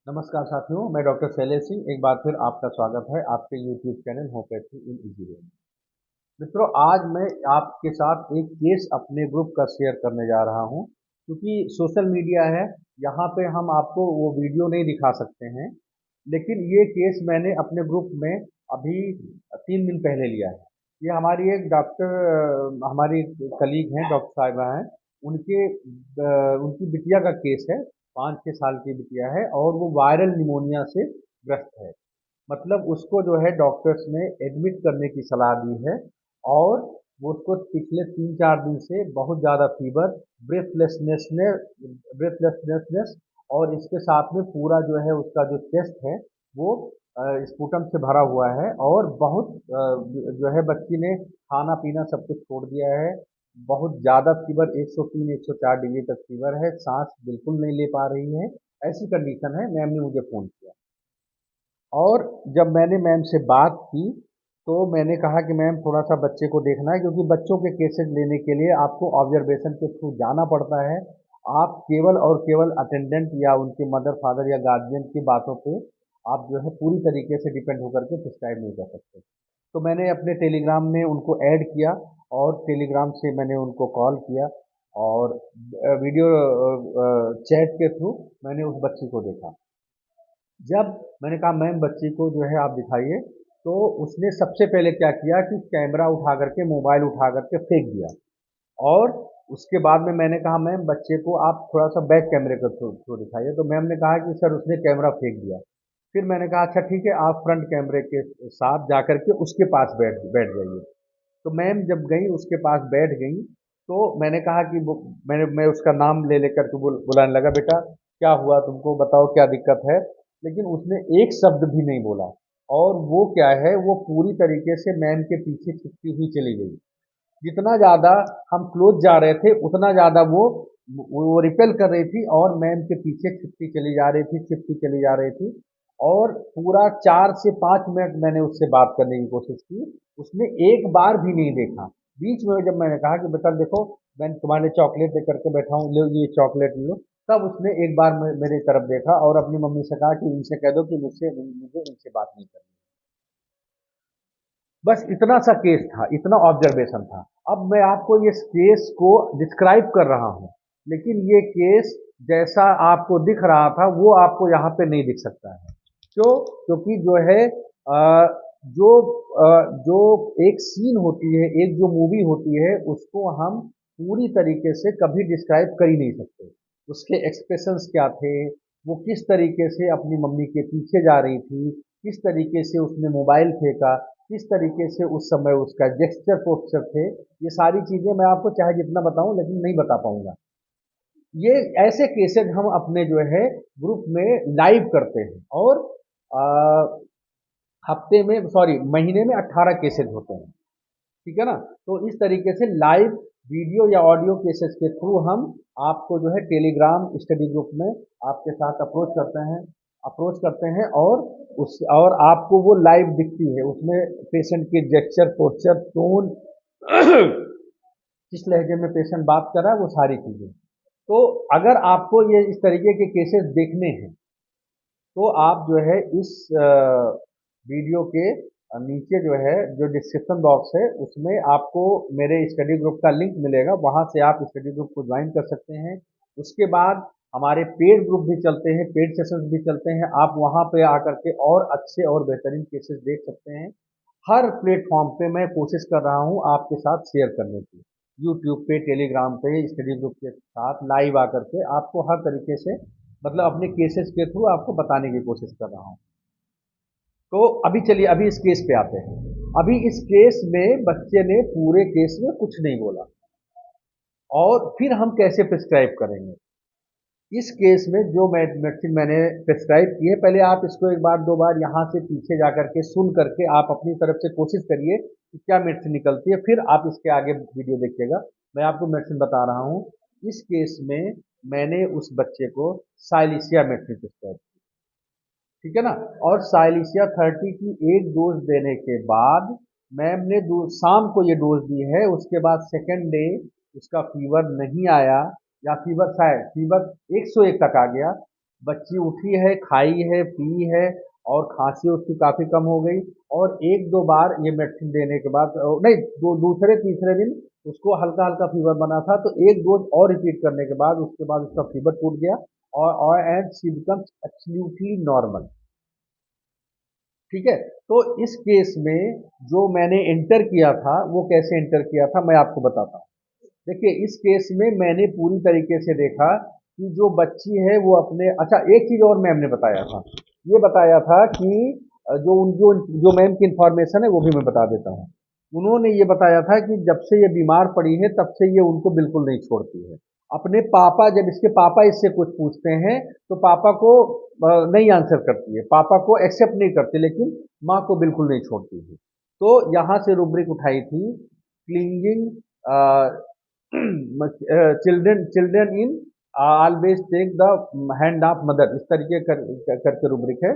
नमस्कार साथियों, मैं डॉक्टर शैलेश सिंह एक बार फिर आपका स्वागत है आपके YouTube channel homeopathy in easy वे में। मित्रों, आज मैं आपके साथ एक केस अपने ग्रुप का शेयर करने जा रहा हूं। क्योंकि सोशल मीडिया है, यहाँ पे हम आपको वो वीडियो नहीं दिखा सकते हैं, लेकिन ये केस मैंने अपने ग्रुप में अभी 3 दिन पहले लिया है। ये हमारी एक डॉक्टर हमारी कलीग हैं, डॉक्टर साहिबा हैं। उनकी बिटिया का केस है। 5-6 साल की बिटिया है और वो वायरल निमोनिया से ग्रस्त है। मतलब उसको जो है डॉक्टर्स ने एडमिट करने की सलाह दी है। और वो उसको पिछले 3-4 दिन से बहुत ज़्यादा फीवर, ब्रेथलेसनेस ने ब्रेथलेसनेस और इसके साथ में पूरा जो है उसका जो चेस्ट है वो स्पूटम से भरा हुआ है। और बहुत जो है बच्ची ने खाना पीना सब कुछ छोड़ दिया है। बहुत ज़्यादा फीवर, 103-104 डिग्री तक फीवर है, सांस बिल्कुल नहीं ले पा रही है। ऐसी कंडीशन है। मैम ने मुझे फ़ोन किया और जब मैंने मैम से बात की तो मैंने कहा कि मैम थोड़ा-सा बच्चे को देखना है, क्योंकि बच्चों के केसेज़ लेने के लिए आपको ऑब्ज़र्वेशन के थ्रू जाना पड़ता है। आप केवल और केवल अटेंडेंट या उनके मदर, फादर या गार्डियन की बातों पे आप जो है पूरी तरीके से डिपेंड होकर के प्रिस्क्राइब नहीं कर सकते। तो मैंने अपने टेलीग्राम में उनको ऐड किया और टेलीग्राम से मैंने उनको कॉल किया और वीडियो चैट के थ्रू मैंने उस बच्ची को देखा। जब मैंने कहा मैम बच्ची को जो है आप दिखाइए, तो उसने सबसे पहले क्या किया कि कैमरा उठा करके, मोबाइल उठा करके फेंक दिया। और उसके बाद में मैंने कहा मैम बच्चे को आप थोड़ा सा बैक कैमरे के थ्रू थ्रू दिखाइए, तो मैम ने कहा कि सर उसने कैमरा फेंक दिया। फिर मैंने कहा अच्छा ठीक है, आप फ्रंट कैमरे के साथ जा करके उसके पास बैठ बैठ जाइए। तो मैम जब गई उसके पास बैठ गई, तो मैंने कहा कि मैं उसका नाम ले लेकर के बुलाने लगा, बेटा क्या हुआ, तुमको बताओ क्या दिक्कत है। लेकिन उसने एक शब्द भी नहीं बोला। और वो क्या है, वो पूरी तरीके से मैम के पीछे छिपती हुई चली गई। जितना ज़्यादा हम क्लोज जा रहे थे उतना ज़्यादा वो रिपेल कर रही थी और मैम के पीछे छिपती चली जा रही थी, छिपती चली जा रही थी। और पूरा 4 से 5 मिनट मैंने उससे बात करने की कोशिश की। उसने एक बार भी नहीं देखा। बीच में जब मैंने कहा कि बेटा देखो, मैं तुम्हारे लिए चॉकलेट लेकर के बैठा हूँ, लो ये चॉकलेट लो, तब उसने एक बार मेरी तरफ देखा और अपनी मम्मी से कहा कि इनसे कह दो कि मुझे इनसे बात नहीं करनी। बस इतना सा केस था, इतना ऑब्जर्वेशन था। अब मैं आपको ये केस को डिस्क्राइब कर रहा हूँ, लेकिन ये केस जैसा आपको दिख रहा था वो आपको यहाँ पे नहीं दिख सकता है। क्यों? क्योंकि जो है जो जो एक सीन होती है, एक जो मूवी होती है, उसको हम पूरी तरीके से कभी डिस्क्राइब कर ही नहीं सकते। उसके एक्सप्रेशंस क्या थे, वो किस तरीके से अपनी मम्मी के पीछे जा रही थी, किस तरीके से उसने मोबाइल फेंका, किस तरीके से उस समय उसका जेस्चर पोस्चर थे, ये सारी चीज़ें मैं आपको चाहे जितना बताऊं लेकिन नहीं बता पाऊंगा। ये ऐसे केसेज हम अपने जो है ग्रुप में लाइव करते हैं। और आ, हफ्ते में, सॉरी, महीने में 18 केसेज होते हैं। ठीक है ना? तो इस तरीके से लाइव वीडियो या ऑडियो केसेस के थ्रू हम आपको जो है टेलीग्राम स्टडी ग्रुप में आपके साथ अप्रोच करते हैं और आपको वो लाइव दिखती है। उसमें पेशेंट के जेस्चर, पोस्चर, टोन, किस लहजे में पेशेंट बात कर रहा है, वो सारी चीज़ें। तो अगर आपको ये इस तरीके के केसेस देखने हैं तो आप जो है इस वीडियो के नीचे जो है, जो डिस्क्रिप्शन बॉक्स है, उसमें आपको मेरे स्टडी ग्रुप का लिंक मिलेगा। वहाँ से आप स्टडी ग्रुप को ज्वाइन कर सकते हैं। उसके बाद हमारे पेड ग्रुप भी चलते हैं, पेड सेशंस भी चलते हैं। आप वहाँ पे आकर के और अच्छे और बेहतरीन केसेस देख सकते हैं। हर प्लेटफॉर्म पे मैं कोशिश कर रहा हूँ आपके साथ शेयर करने की। यूट्यूब पे, टेलीग्राम पे, स्टडी ग्रुप के साथ लाइव आकर के आपको हर तरीके से, मतलब अपने केसेस के थ्रू आपको बताने की कोशिश कर रहा हूँ। तो अभी चलिए, अभी इस केस पे आते हैं। अभी इस केस में बच्चे ने पूरे केस में कुछ नहीं बोला। और फिर हम कैसे प्रिस्क्राइब करेंगे इस केस में? जो मेडिसिन मैंने प्रिस्क्राइब की है, पहले आप इसको एक बार दो बार यहाँ से पीछे जा करके सुन करके आप अपनी तरफ से कोशिश करिए कि क्या मेडिसिन निकलती है, फिर आप इसके आगे वीडियो देखिएगा। मैं आपको मेडिसिन बता रहा हूँ। इस केस में मैंने उस बच्चे को साइलिसिया मेडिसिन प्रिस्क्राइब, ठीक है ना? और साइलिसिया 30 की एक डोज देने के बाद मैम ने शाम को ये डोज दी है। उसके बाद सेकेंड डे उसका फीवर नहीं आया, या फीवर शायद फीवर 101 तक आ गया। बच्ची उठी है, खाई है, पी है और खांसी उसकी काफ़ी कम हो गई। और 1-2 बार ये मेडिसिन देने के बाद नहीं, दूसरे तीसरे दिन उसको हल्का-हल्का फ़ीवर बना था, तो 1 डोज़ और रिपीट करने के बाद उसके बाद उसका फ़ीवर टूट गया और and she becomes absolutely normal. ठीक है? तो इस केस में जो मैंने एंटर किया था, वो कैसे एंटर किया था मैं आपको बताता हूँ। देखिए, इस केस में मैंने पूरी तरीके से देखा कि जो बच्ची है वो अपने अच्छा एक चीज़ और मैम ने बताया था। ये बताया था कि जो मैम की इन्फॉर्मेशन है वो भी मैं बता देता हूँ। उन्होंने ये बताया था कि जब से ये बीमार पड़ी है तब से ये उनको बिल्कुल नहीं छोड़ती है। अपने पापा जब इसके पापा इससे कुछ पूछते हैं तो पापा को नहीं आंसर करती है, पापा को एक्सेप्ट नहीं करती, लेकिन माँ को बिल्कुल नहीं छोड़ती है। तो यहाँ से रुब्रिक उठाई थी clinging children in always take the hand of mother, इस तरीके करके रुब्रिक है।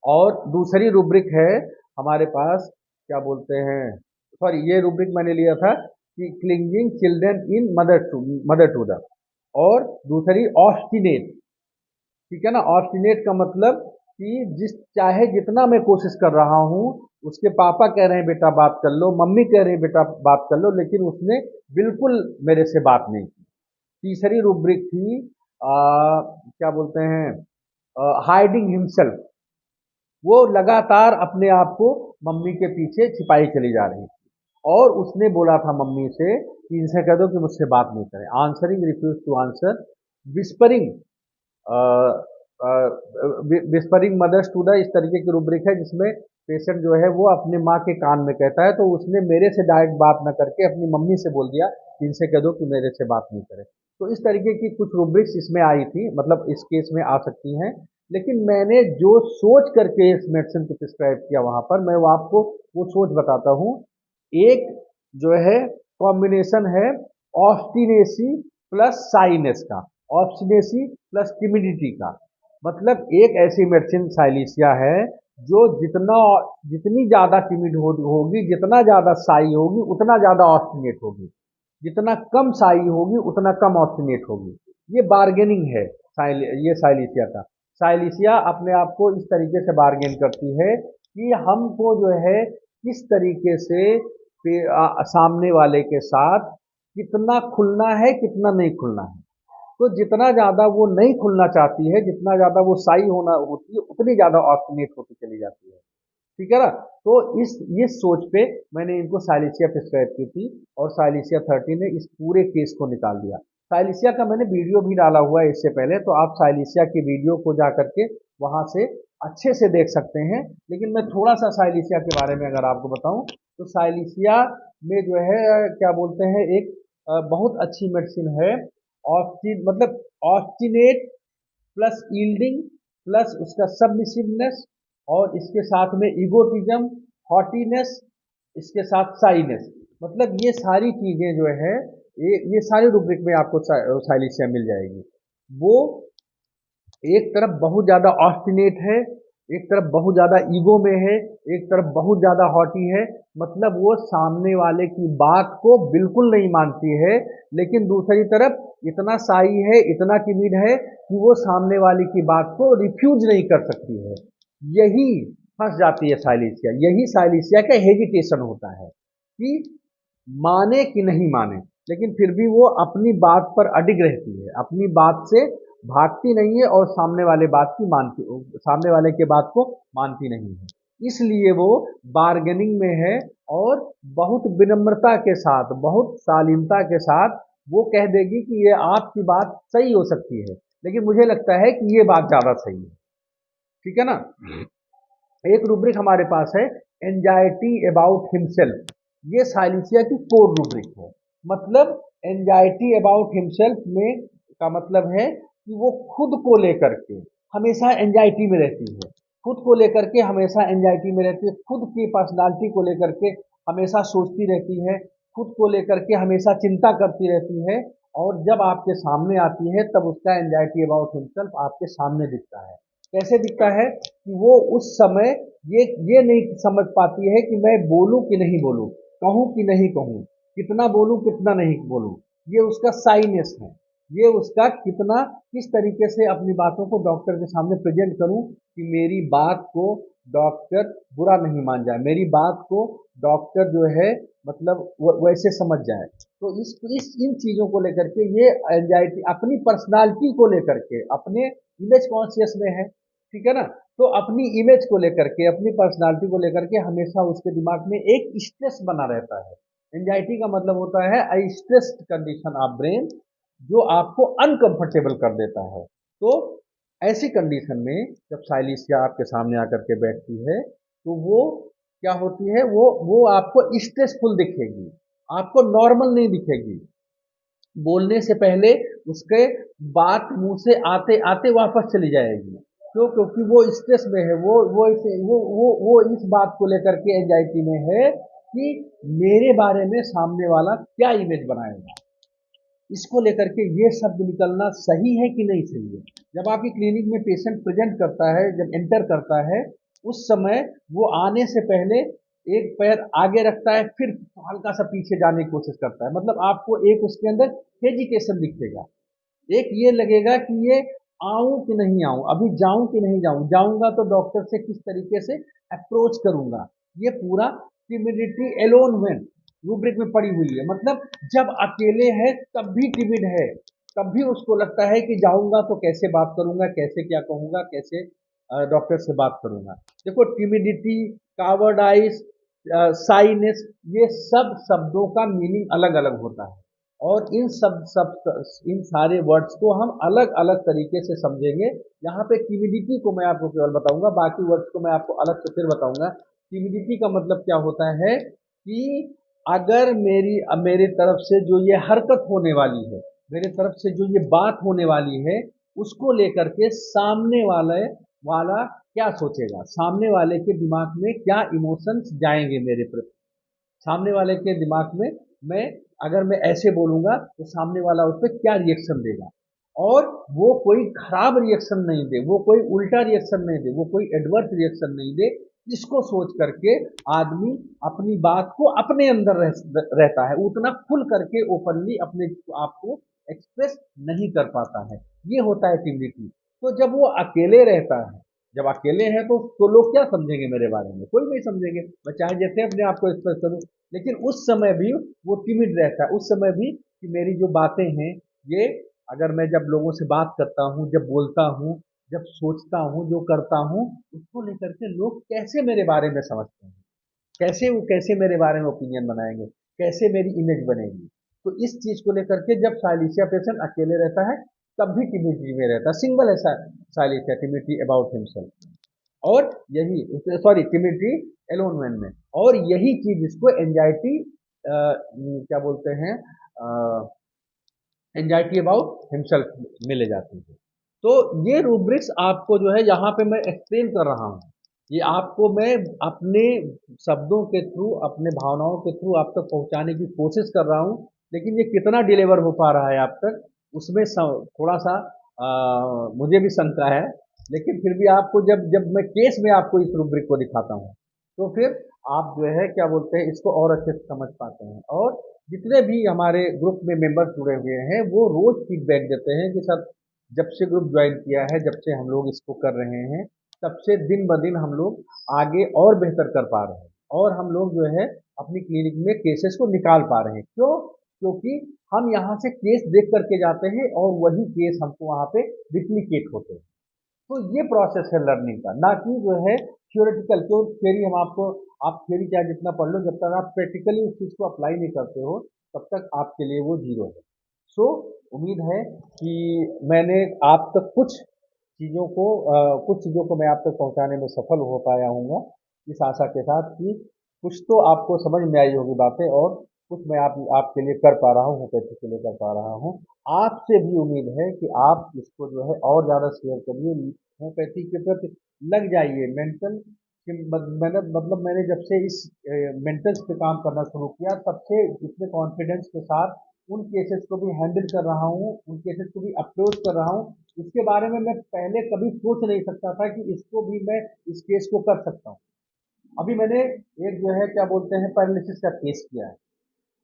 और दूसरी रुब्रिक है हमारे पास, क्या बोलते हैं, सॉरी ये रुब्रिक मैंने लिया था कि clinging children in mother to the, और दूसरी ऑस्टिनेट। ठीक है ना, ऑब्स्टिनेट का मतलब कि चाहे जितना मैं कोशिश कर रहा हूँ, उसके पापा कह रहे हैं बेटा बात कर लो, मम्मी कह रही है बेटा बात कर लो, लेकिन उसने बिल्कुल मेरे से बात नहीं की। तीसरी रूब्रिक थी क्या बोलते हैं, हाइडिंग हिमसेल्फ। वो लगातार अपने आप को मम्मी के पीछे छिपाई चली जा रही थी, और उसने बोला था मम्मी से कि इनसे कह दो कि मुझसे बात नहीं करें। Answering refuse to answer, whispering whispering mothers to the, इस तरीके की रूब्रिक है जिसमें पेशेंट जो है वो अपने माँ के कान में कहता है। तो उसने मेरे से डायरेक्ट बात ना करके अपनी मम्मी से बोल दिया कि इनसे कह दो कि मेरे से बात नहीं करे। तो इस तरीके की कुछ रूब्रिक्स इसमें आई थी, मतलब इस केस में आ सकती हैं। लेकिन मैंने जो सोच करके इस मेडिसिन को प्रिस्क्राइब किया वहां पर, मैं वो आपको वो सोच बताता हूँ। एक जो है कॉम्बिनेशन है ऑस्टिनेसी प्लस साइनेस का, ऑब्स्टिनेसी प्लस टिमिडिटी का। मतलब एक ऐसी मेडिसिन साइलिसिया है जो जितनी ज़्यादा टिमिड होगी, जितना ज़्यादा साई होगी, उतना ज़्यादा ऑस्टिनेट होगी, जितना कम साई होगी उतना कम ऑस्टिनेट होगी। ये बार्गेनिंग है ये साइलिसिया का। साइलिसिया अपने आप को इस तरीके से बार्गेन करती है कि हमको जो है किस तरीके से सामने वाले के साथ कितना खुलना है, कितना नहीं खुलना है। तो जितना ज़्यादा वो नहीं खुलना चाहती है, जितना ज़्यादा वो साई होना होती है, उतनी ज़्यादा ऑस्टिनेट होती चली जाती है। ठीक है ना? तो इस सोच पे मैंने इनको साइलिसिया प्रिस्क्राइब की थी, और साइलिसिया 30 ने इस पूरे केस को निकाल दिया। साइलिसिया का मैंने वीडियो भी डाला हुआ है इससे पहले, तो आप साइलिसिया की वीडियो को जा करके वहां से अच्छे से देख सकते हैं। लेकिन मैं थोड़ा सा साइलिसिया के बारे में अगर आपको बताऊं, तो साइलिसिया में जो है क्या बोलते हैं, एक बहुत अच्छी मेडिसिन है। ऑस्टिन मतलब ऑस्टिनेट प्लस यील्डिंग प्लस उसका सबमिसिवनेस, और इसके साथ में ईगोटिज्म, हॉटीनेस, इसके साथ साइनेस। मतलब ये सारी चीजें जो है, ये सारी रूब्रिक में आपको साइलिसिया मिल जाएगी। वो एक तरफ बहुत ज्यादा ऑस्टिनेट है, एक तरफ बहुत ज्यादा ईगो में है, एक तरफ बहुत ज्यादा हॉटी है। मतलब वो सामने वाले की बात को बिल्कुल नहीं मानती है, लेकिन दूसरी तरफ इतना साई है, इतना टिमिड है कि वो सामने वाले की बात को रिफ्यूज नहीं कर सकती है। यही फंस जाती है साइलिसिया, यही साइलिसिया का हेजिटेशन होता है कि माने कि नहीं माने, लेकिन फिर भी वो अपनी बात पर अडिग रहती है, अपनी बात से भागती नहीं है, और सामने वाले के बात को मानती नहीं है। इसलिए वो बार्गेनिंग में है, और बहुत विनम्रता के साथ, बहुत शालीनता के साथ वो कह देगी कि ये आपकी बात सही हो सकती है, लेकिन मुझे लगता है कि ये बात ज्यादा सही है। ठीक है ना? एक रूब्रिक हमारे पास है एंजाइटी अबाउट हिमसेल्फ। ये साइलिसिया की कोर रूब्रिक है। मतलब एंजाइटी अबाउट हिमसेल्फ में का मतलब है कि वो खुद को लेकर के हमेशा एंजाइटी में रहती है, खुद को लेकर के हमेशा एंजाइटी में रहती है, खुद की पर्सनालिटी को लेकर के हमेशा सोचती रहती है, खुद को लेकर के हमेशा चिंता करती रहती है। और जब आपके सामने आती है तब उसका एंजाइटी अबाउट हिमसेल्फ आपके सामने दिखता है। कैसे दिखता है कि वो उस समय ये नहीं समझ पाती है कि मैं बोलूं कि नहीं बोलूं, कहूं कि नहीं कहूं, कितना बोलूं कितना नहीं बोलूं। ये उसका साइनेस है। ये उसका कितना किस तरीके से अपनी बातों को डॉक्टर के सामने प्रेजेंट करूं कि मेरी बात को डॉक्टर बुरा नहीं मान जाए, मेरी बात को डॉक्टर जो है मतलब वैसे समझ जाए। तो इस इन चीज़ों को लेकर के ये एंजाइटी अपनी पर्सनालिटी को लेकर के अपने इमेज कॉन्शियस में है, ठीक है ना। तो अपनी इमेज को लेकर के अपनी पर्सनालिटी को लेकर के हमेशा उसके दिमाग में एक स्ट्रेस बना रहता है। एंजाइटी का मतलब होता है आई स्ट्रेस्ड कंडीशन ऑफ ब्रेन, जो आपको अनकंफर्टेबल कर देता है। तो ऐसी कंडीशन में जब साइलेंसिया आपके सामने आकर के बैठती है तो वो क्या होती है, वो आपको स्ट्रेसफुल दिखेगी, आपको नॉर्मल नहीं दिखेगी। बोलने से पहले उसके बात मुंह से आते आते वापस चली जाएगी। क्यों? क्योंकि वो स्ट्रेस में है, वो इस बात को लेकर के एंजाइटी में है कि मेरे बारे में सामने वाला क्या इमेज बनाएगा। इसको लेकर के ये शब्द निकलना सही है कि नहीं सही है। जब आपकी क्लिनिक में पेशेंट प्रेजेंट करता है, जब एंटर करता है, उस समय वो आने से पहले एक पैर आगे रखता है, फिर हल्का सा पीछे जाने की कोशिश करता है। मतलब आपको एक उसके अंदर हेजिटेशन दिखेगा, एक ये लगेगा कि ये आऊं कि नहीं आऊं, अभी जाऊं कि नहीं जाऊं, जाऊंगा तो डॉक्टर से किस तरीके से अप्रोच करूंगा। ये पूरा टिमिडिटी एलोन व्हेन रूब्रिक में पड़ी हुई है। मतलब जब अकेले है तब भी टिमिड है, तब भी उसको लगता है कि जाऊंगा तो कैसे बात करूंगा, कैसे क्या कहूंगा, कैसे डॉक्टर से बात करूंगा। देखो टिमिडिटी, कावर्डाइज, साइनेस, ये सब शब्दों का मीनिंग अलग अलग होता है और इन सारे वर्ड्स को हम अलग अलग तरीके से समझेंगे। यहाँ पे टिमिडिटी को मैं आपको केवल बताऊंगा, बाकी वर्ड्स को मैं आपको अलग से फिर बताऊंगा। टिमिडिटी का मतलब क्या होता है कि अगर मेरी तरफ से जो ये हरकत होने वाली है, मेरी तरफ से जो ये बात होने वाली है, उसको लेकर के सामने वाला क्या सोचेगा, सामने वाले के दिमाग में क्या इमोशंस जाएंगे मेरे प्रति। सामने वाले के दिमाग में मैं अगर मैं ऐसे बोलूंगा तो सामने वाला उस पर क्या रिएक्शन देगा, और वो कोई खराब रिएक्शन नहीं दे, वो कोई उल्टा रिएक्शन नहीं दे, वो कोई एडवर्स रिएक्शन नहीं दे। इसको सोच करके आदमी अपनी बात को अपने अंदर रहता है, उतना खुल करके ओपनली अपने आप को एक्सप्रेस नहीं कर पाता है। ये होता है टिमिडिटी। तो जब वो अकेले रहता है, जब अकेले हैं तो लोग क्या समझेंगे मेरे बारे में, कोई नहीं समझेंगे। मैं चाहे जैसे अपने आप को एक्सप्रेस करूं, लेकिन उस समय भी वो टिमिड रहता है, उस समय भी कि मेरी जो बातें हैं ये, अगर मैं जब लोगों से बात करता हूँ, जब बोलता हूँ, जब सोचता हूँ, जो करता हूँ, उसको लेकर के लोग कैसे मेरे बारे में समझते हैं, कैसे मेरे बारे में ओपिनियन बनाएंगे, कैसे मेरी इमेज बनेगी। तो इस चीज को लेकर के जब साइलेंसिया पेशेंट अकेले रहता है तब भी टिमिडिटी में रहता है, सिंगल है साइलेंसिया, टिमिडिटी अबाउट हिमसेल्फ। और यही, सॉरी, टिमिडिटी एलोन मैन में, और यही चीज इसको एंजाइटी क्या बोलते हैं, एंजाइटी अबाउट हिमसेल्फ में ले जाती है। तो ये रूब्रिक्स आपको जो है यहाँ पे मैं एक्सप्लेन कर रहा हूँ, ये आपको मैं अपने शब्दों के थ्रू, अपने भावनाओं के थ्रू आप तक पहुँचाने की कोशिश कर रहा हूँ। लेकिन ये कितना डिलीवर हो पा रहा है आप तक, उसमें थोड़ा सा मुझे भी शंका है। लेकिन फिर भी आपको जब जब मैं केस में आपको इस रूब्रिक को दिखाता हूँ तो फिर आप जो है क्या बोलते हैं इसको और अच्छे से समझ पाते हैं। और जितने भी हमारे ग्रुप में मेंबर जुड़े हुए हैं वो रोज फीडबैक देते हैं कि सर, जब से ग्रुप ज्वाइन किया है, जब से हम लोग इसको कर रहे हैं, तब से दिन ब दिन हम लोग आगे और बेहतर कर पा रहे हैं, और हम लोग जो है अपनी क्लिनिक में केसेस को निकाल पा रहे हैं। क्यों? क्योंकि हम यहाँ से केस देख करके जाते हैं और वही केस हमको वहाँ पे रिप्लीकेट होते हैं। तो ये प्रोसेस है लर्निंग का, ना कि जो है थियोरेटिकल। क्यों? थ्योरी हम आपको, आप थ्योरी चाहे जितना पढ़ लो, जब तक आप प्रैक्टिकली उस चीज़ को अप्लाई नहीं करते हो तब तक आपके लिए वो जीरो है। सो उम्मीद है कि मैंने आप तक कुछ चीज़ों को मैं आप तक पहुंचाने में सफल हो पाया हूँगा, इस आशा के साथ कि कुछ तो आपको समझ में आई होगी बातें, और कुछ मैं आपके लिए कर पा रहा हूँ, होम्योपैथी के लिए कर पा रहा हूँ। आपसे भी उम्मीद है कि आप इसको जो है और ज़्यादा शेयर करिए, होम्योपैथी के प्रति लग जाइए। मैंने जब से इस मेंटल्स पे काम करना शुरू किया तब से इतने कॉन्फिडेंस के साथ उन केसेस को भी हैंडल कर रहा हूँ, उन केसेस को भी अप्रोच कर रहा हूँ। इसके बारे में मैं पहले कभी सोच नहीं सकता था कि इसको भी मैं, इस केस को कर सकता हूँ। अभी मैंने एक जो है क्या बोलते हैं पैरालिसिस का केस किया है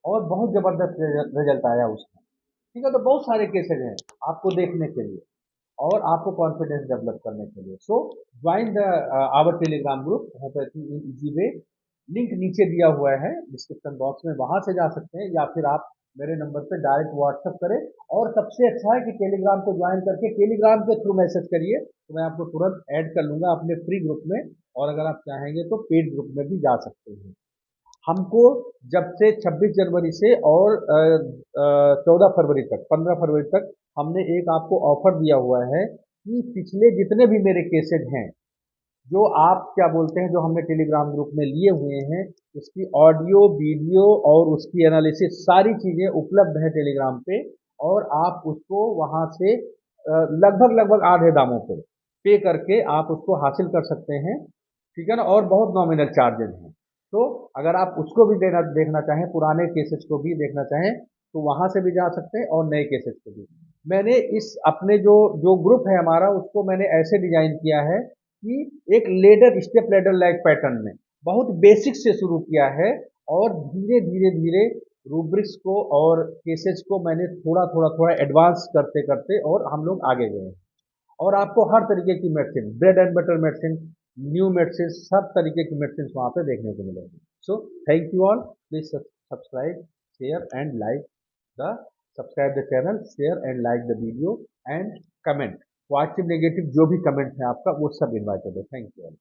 और बहुत जबरदस्त रिजल्ट आया उसमें। ठीक है, तो बहुत सारे केसेज हैं आपको देखने के लिए और आपको कॉन्फिडेंस डेवलप करने के लिए। So join the our Telegram group homeopathy in easy way. Link नीचे दिया हुआ है डिस्क्रिप्शन बॉक्स में, वहां से जा सकते हैं, या फिर आप मेरे नंबर पे डायरेक्ट व्हाट्सएप करें। और सबसे अच्छा है कि टेलीग्राम को ज्वाइन करके टेलीग्राम के थ्रू मैसेज करिए, तो मैं आपको तुरंत ऐड कर लूंगा अपने फ्री ग्रुप में। और अगर आप चाहेंगे तो पेड ग्रुप में भी जा सकते हैं। हमको जब से 26 जनवरी से और 14 फरवरी तक, 15 फरवरी तक हमने एक आपको ऑफर दिया हुआ है कि पिछले जितने भी मेरे केसेज हैं, जो आप क्या बोलते हैं, जो हमने टेलीग्राम ग्रुप में लिए हुए हैं, उसकी ऑडियो वीडियो और उसकी एनालिसिस सारी चीज़ें उपलब्ध है टेलीग्राम पे। और आप उसको वहाँ से लगभग लगभग आधे दामों पे करके आप उसको हासिल कर सकते हैं। ठीक है ना, और बहुत नॉमिनल चार्जेज हैं। तो अगर आप उसको भी देना देखना चाहें, पुराने केसेस को भी देखना चाहें, तो वहाँ से भी जा सकते हैं और नए केसेस को भी। मैंने इस अपने जो जो ग्रुप है हमारा, उसको मैंने ऐसे डिजाइन किया है कि एक ladder step ladder like pattern में बहुत बेसिक से शुरू किया है, और धीरे धीरे धीरे रूब्रिक्स को और केसेस को मैंने थोड़ा थोड़ा थोड़ा एडवांस करते करते और हम लोग आगे गए हैं। और आपको हर तरीके की medicine, bread and butter medicine, new medicine, सब तरीके की मेडिसिन वहाँ पे देखने को मिलेगी। So thank you all, please subscribe, share and like the subscribe the channel, share and like the video and comment. Positive negative जो भी कमेंट है आपका वो सब इन्वाइटेड है। Thank you all.